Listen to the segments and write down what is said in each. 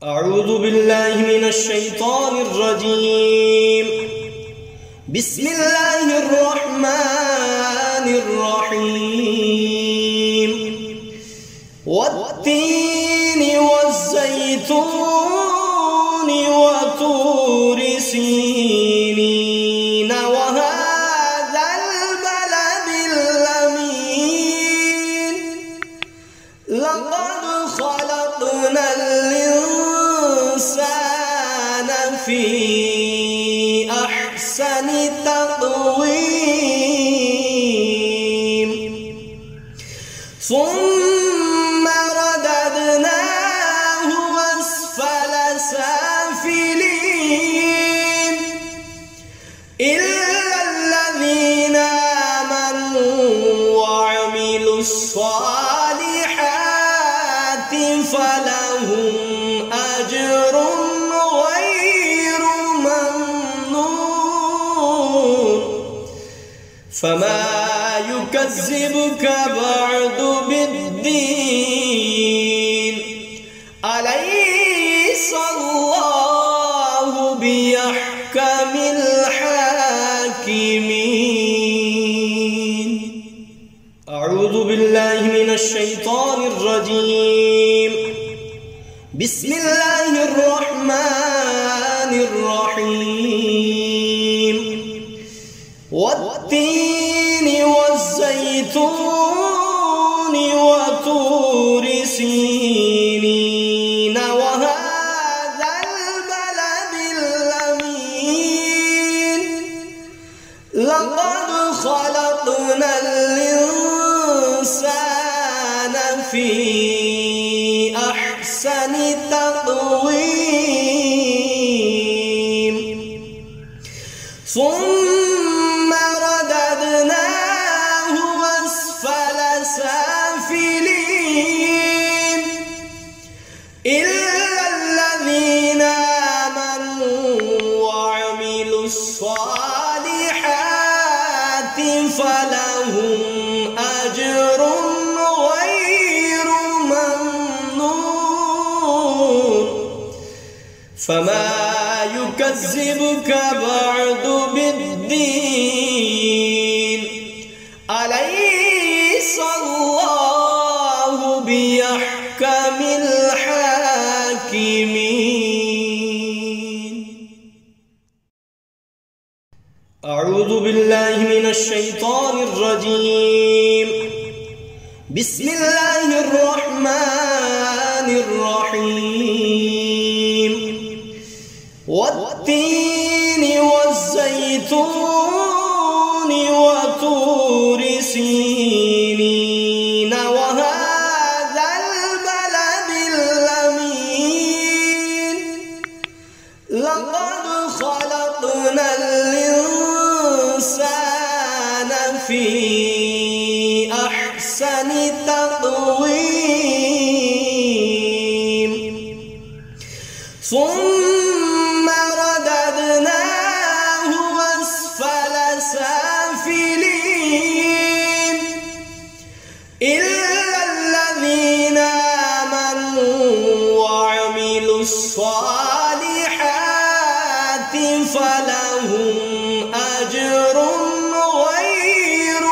أعوذ بالله من الشيطان الرجيم. بسم الله الرحمن الرحيم. والتين والزيتون وطور سينين وهذا البلد الأمين. لقد خلقنا الإنسان في أحسن تقويم ثم رددناه أسفل سافلين إلا الذين آمنوا وعملوا الصالحات فلهم أجر غير ممنون. فما يكذبك بعد بالدين؟ أليس الله بأحكم الحاكمين؟ أعوذ بالله من الشيطان الرجيم. بسم الله الرحمن الرحيم. والتين والزيتون وطور سينين وهذا البلد الأمين. لقد خلقنا الإنسان في أحسن تقويم ثم رددناه أسفل سافلين إلا الذين آمنوا وعملوا الصالحات فلهم أجر غير ممنون. فما يكذبك بعد بالدين؟ أليس الله بأحكم الحاكمين؟ أعوذ بالله من الشيطان الرجيم. بسم الله الرحمن الرحيم. والتين والزيتون وطور سينين وهذا البلد الأمين. لقد خلقنا الإنسان في أحسن تقويم ثم رددناه أسفل سافلين إلا الذين آمنوا وعملوا الصالحات فلهم أجر غير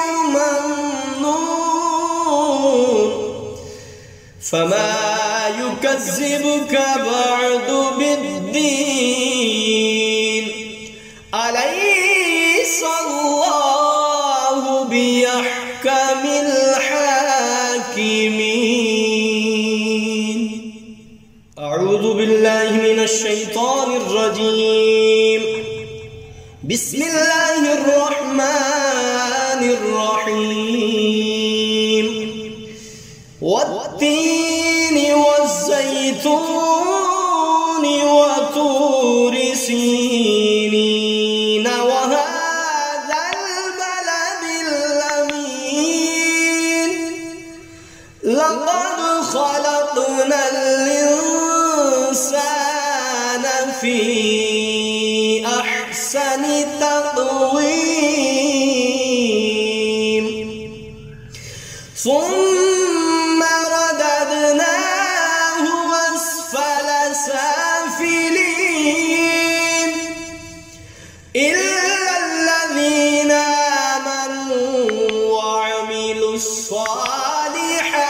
ممنون. فما يكذبك بعد بالدين؟ أليس الله بأحكم الحاكمين؟ أعوذ بالله من الشيطان الرجيم. بسم الله الرحمن الرحيم. والتين والزيتون وطور سينين وهذا البلد الأمين. لقد خلقنا الإنسان في أحسن تقويم ثم رددناه أسفل سافلين الصالحات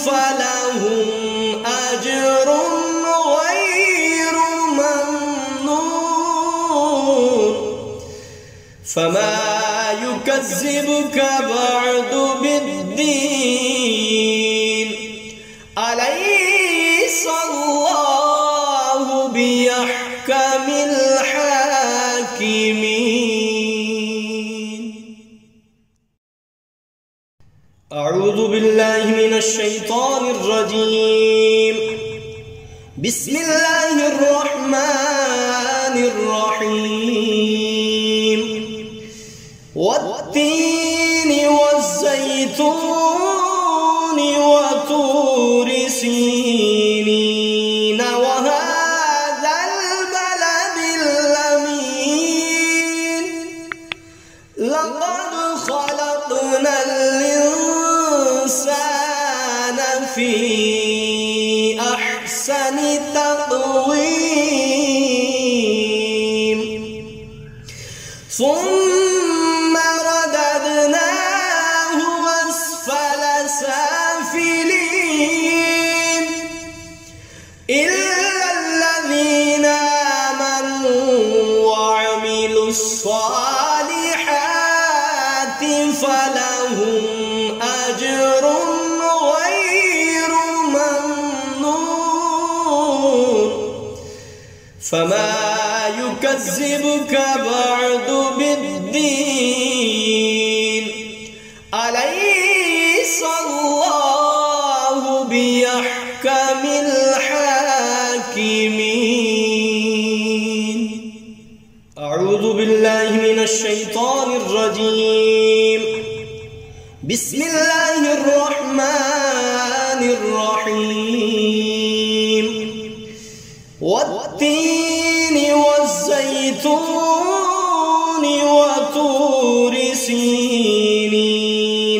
فلهم أجر غير ممنون فما يكذبك بعد بالدين أليس الله بأحكم الحاكمين. أعوذ بالله من الشيطان الرجيم. بسم الله الرحمن الرحيم. والتين والزيتون وطور سينين وهذا البلد الأمين لقد خلقنا الإنسان في أحسن تقويم ثم رددناه أسفل سافلين إلا الذين آمنوا وعملوا الصالحات فلهم أجر غير ممنون فما يكذبك بعد بالدين أليس الله بأحكم الحاكمين. أعوذ بالله من الشيطان الرجيم. بسم الله الرحمن الرحيم. والتين والزيتون وطور سينين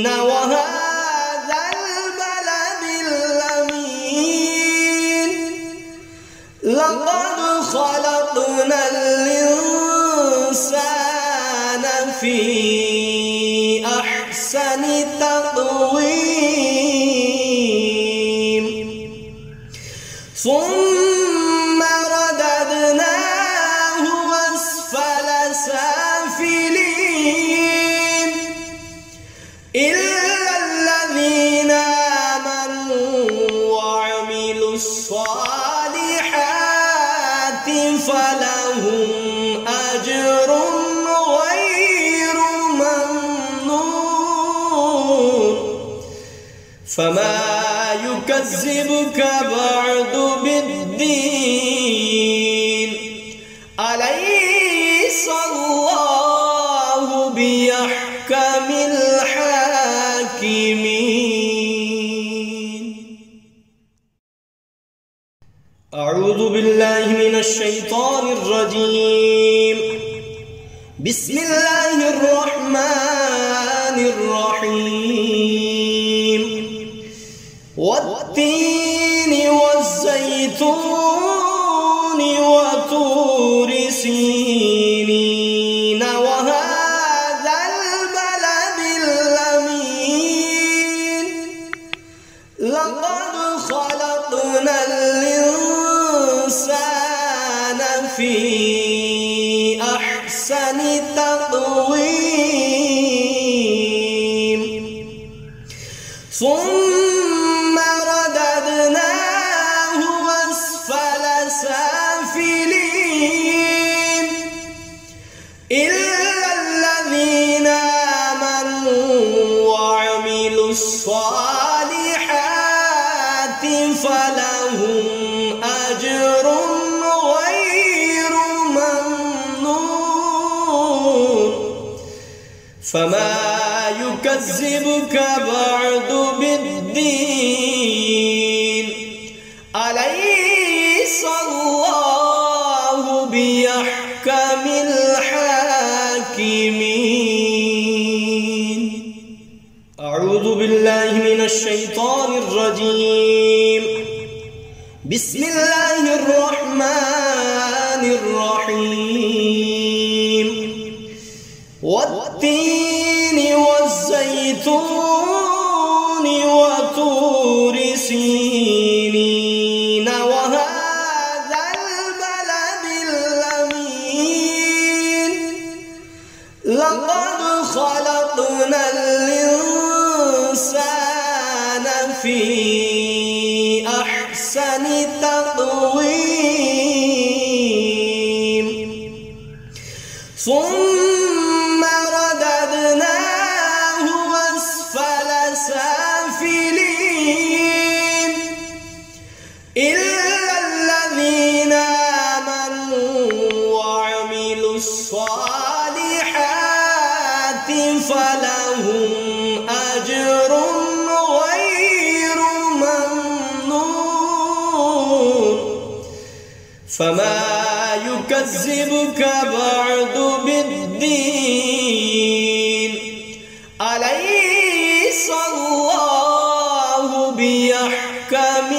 وهذا البلد الأمين لقد خلقنا الإنسان في أحسن تقويم ثم رددناه أسفل سافلين إلا الذين آمنوا وعملوا الصالحات فلهم أجر غير ممنون فما يكذبك بعد بالدين أليس الله بأحكم الحاكمين. أعوذ بالله من الشيطان الرجيم. بسم الله الرحمن الرحيم. والتين والزيتون وطور سينين وهذا البلد الأمين لقد خلقنا الإنسان في أحسن تقويم ثم رددناه أسفل سافلين إلا الذين آمنوا وعملوا الصالحات فلهم أجر غير ممنون فما يكذبك بعد بالدين أليس الله بأحكم الحاكمين. أعوذ بالله من الشيطان الرجيم. بسم الله الرحمن الرحيم. والتين والزيتون الزيتون وطور سينين وهذا البلد الأمين لقد خلقنا الإنسان في أحسن تقويم ثم رددناه أسفل سافلين إلا الذين آمنوا وعملوا الصالحات فلهم أجر غير ممنون فما يكذبك بعد بالدين أليس الله بأحكم